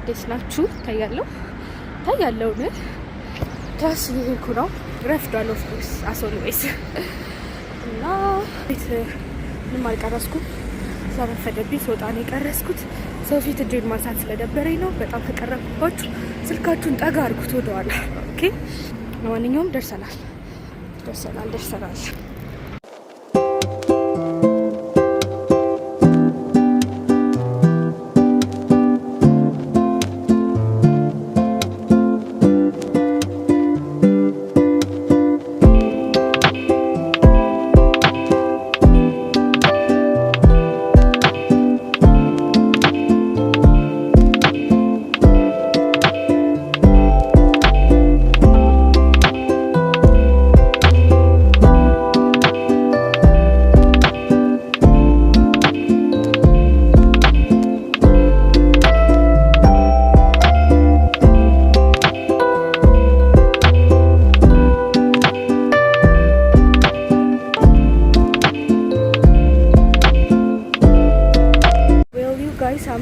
ደስ ናችሁ? ታያለው ነው ዳስ ይሄኩ ነው ረፍዷል። ኦፍ ኮርስ አሶልዌይስ እና ቤት ምንም አልቀረስኩም። ስለረፈደብኝ ስወጣ ነው የቀረስኩት። ሰው ፊት እጄን ማንሳት ስለደበረኝ ነው። በጣም ከቀረብኩባችሁ ስልካችሁን ጠጋ አድርጉት ወደኋላ። ኦኬ። ለማንኛውም ደርሰናል።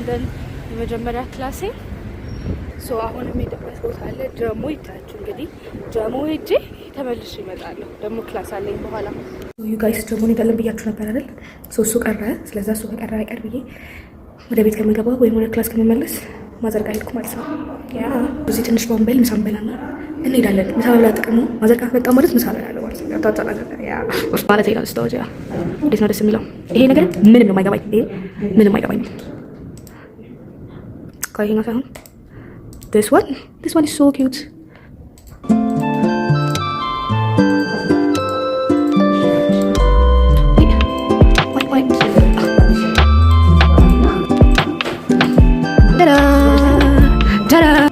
ሳምደን የመጀመሪያ ክላሴ አሁን የምሄድበት ቦታ አለ ጀሞ ይታችሁ። እንግዲህ ጀሞ ሄጄ ተመልሼ እመጣለሁ። ደግሞ ክላስ አለኝ በኋላ። ዩ ጋይስ ጀሞ እንሄዳለን ብያችሁ ነበር አይደል? እሱ ቀረ። ስለዛ እሱ ከቀረ አይቀር ብዬ ወደ ቤት ከምገባ ወይም ወደ ክላስ ከመመለስ ማዘርጋ ሄድኩ ማለት ነው። ያ እዚህ ትንሽ ባንበል ምሳ እንበላና እንሄዳለን። ምሳ መብላት ጥቅሙ ማዘርጋ መጣ ማለት ምሳ እበላለሁ ማለት ነው። ታጣላ ያ ማለት ነው። ስቶጂ እንዴት ነው ደስ የሚለው ይሄ ነገር። ምንም ነው የማይገባኝ። ምንም አይገባኝም። Hang on. This one is so cute. Wait. Ta-da!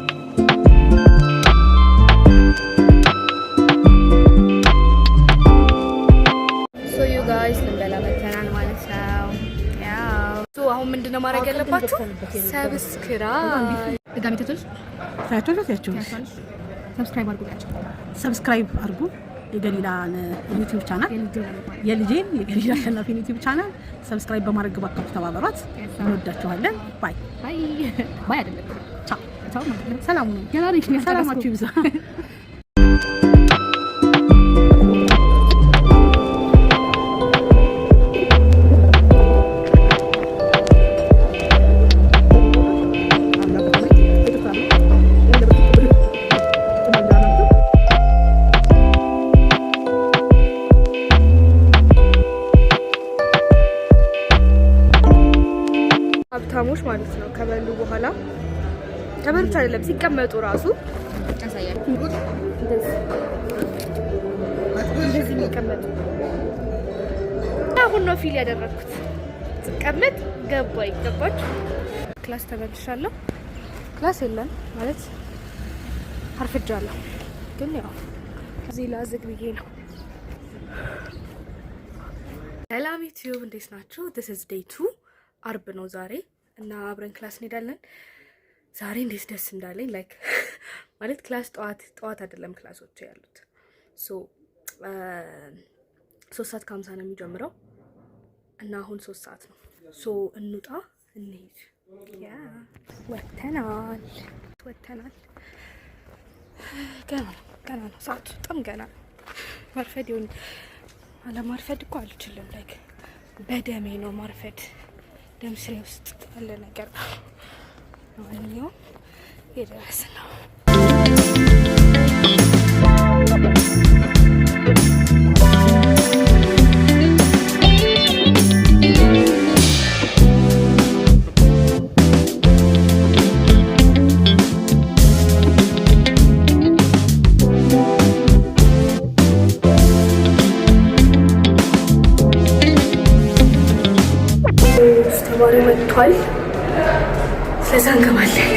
So you guys, ልንበላ መተናል ማለት ነው። አሁን ምንድነው ማድረግ ያለባችሁ? ሰብስክራይብ አድርጉ። የገሊላን ዩቲዩብ ቻናል የልጄን የገሊላ አሸናፊን ዩቲዩብ ቻናል ሰብስክራይብ በማድረግ ባካችሁ ተባበሯት። እንወዳችኋለን። ባይ አይደለም። ቻው ሰላም ነው። ሰላማችሁ ይብዛ። ሀብታሞች ማለት ነው። ከበሉ በኋላ ከበሉት አይደለም ሲቀመጡ ራሱ ያሳያል። እንደዚህ የሚቀመጡ አሁን ነው ፊል ያደረኩት። ስቀመጥ ገባች። ክላስ ተመልሻለሁ። ክላስ የለም ማለት አርፍጃለሁ፣ ግን ያው እዚህ ላዝግ ብዬ ነው። ሰላም ዩቲዩብ እንዴት ናችሁ? this is day 2 አርብ ነው ዛሬ እና አብረን ክላስ እንሄዳለን። ዛሬ እንዴት ደስ እንዳለኝ ላይክ ማለት ክላስ ጠዋት አይደለም ክላሶች ያሉት 3:50 ነው የሚጀምረው እና አሁን 3 ሰዓት ነው። እንውጣ እንሂድ። ያ ወተናል። ገና ነው ሰዓቱ በጣም ገና። ማርፈድ ይሁን አለማርፈድ እኮ አልችልም። ላይክ በደሜ ነው ማርፈድ። ደም ስሬ ውስጥ ያለ ነገር ነው። ማንኛውም የደረስን ነው። ተማሪ መጥቷል። ስለዛ እንገባለን።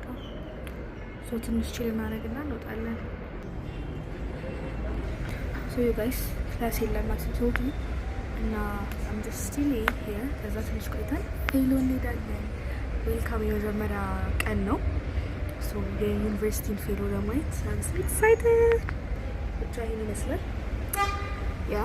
በጣም ሶ ትንሽ ቺል እናደርግና እንወጣለን። ሶ ዩ ጋይስ ክላስ የለም አትቶቱ እና አም ጀስት ስቲል ሂር። ከዛ ትንሽ ቆይተን ፌሎ እንሄዳለን። ዌልካም የመጀመሪያ ቀን ነው። ሶ የዩኒቨርሲቲን ፌሎ ለማየት አም ሶ ኤክሳይትድ። ብቻ ይሄን ይመስላል ያ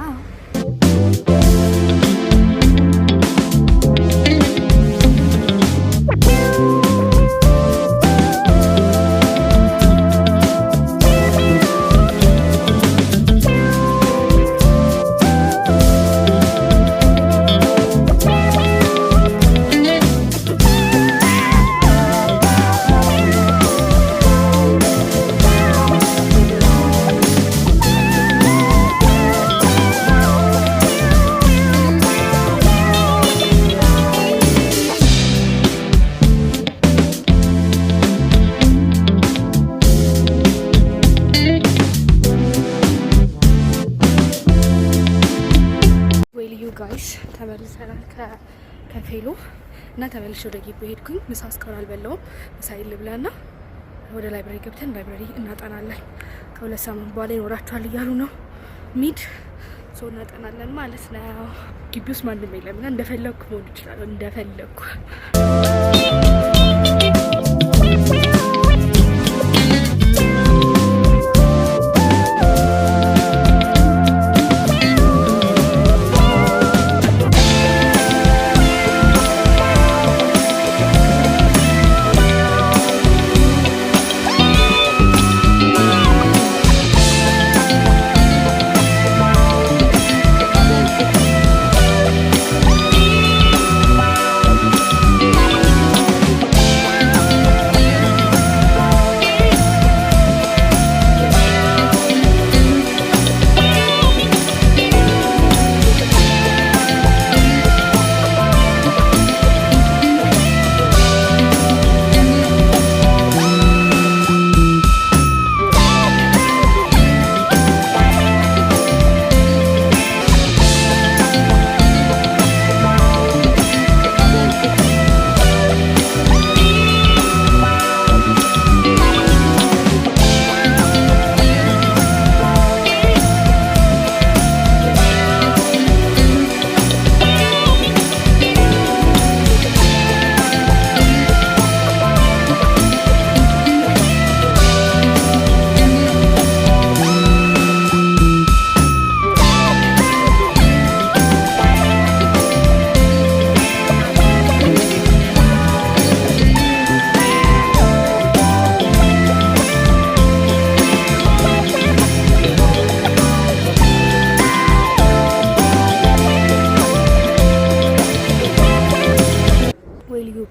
ጋይስ ተመልሰናል ከፌሎ እና ተመልሼ ወደ ግቢ ሄድኩኝ። ምሳ እስካሁን አልበላውም። ምሳ ልብላና ወደ ላይብረሪ ገብተን ላይብረሪ እናጠናለን። ከ2 ሳምንት በኋላ ይኖራችኋል እያሉ ነው ሚድ ሶ እናጠናለን ማለት ነው። ግቢ ውስጥ ማንም የለም እና እንደፈለኩ መሆን ይችላል እንደፈለኩ።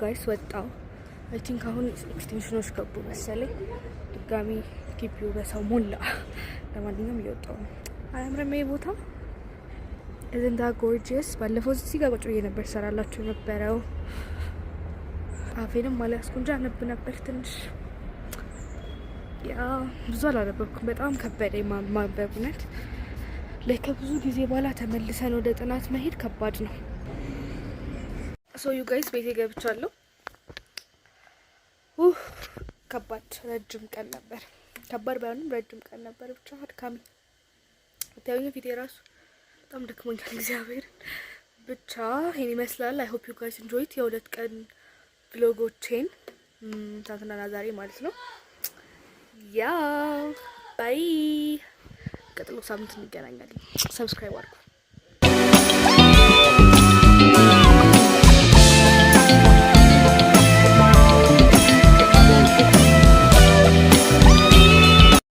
ጋይስ ወጣው። አይ ቲንክ አሁን ኤክስቴንሽኖች ገቡ መሰለኝ። ድጋሚ ግቢው በሰው ሞላ። ለማንኛውም እየወጣው ነው። አያምርም ይሄ ቦታ? እዝንታ ጎርጂየስ። ባለፈው እዚህ ጋር ቁጭ ብዬ ነበር ሰራላችሁ የነበረው። አፌንም አልያዝኩም እንጂ አነብ ነበር ትንሽ። ያ ብዙ አላነበብኩም። በጣም ከበደኝ ማንበብ እውነት። ላይ ከብዙ ጊዜ በኋላ ተመልሰን ወደ ጥናት መሄድ ከባድ ነው። ሶ ዩ ጋይስ ቤቴ ገብቻለሁ። ከባድ ረጅም ቀን ነበር። ከባድ ባይሆንም ረጅም ቀን ነበር። ብቻ አድካሚ ታዩኝ። ፊቴ ራሱ በጣም ደክሞኛል። እግዚአብሔር ብቻ ይሄን ይመስላል። አይ ሆፕ ዩ ጋይስ ኢንጆይት የ2 ቀን ቭሎጎቼን ትናንትናና ዛሬ ማለት ነው። ያ ባይ። ቀጥሎ ሳምንት እንገናኛለን። ሰብስክራይብ አድርጉ።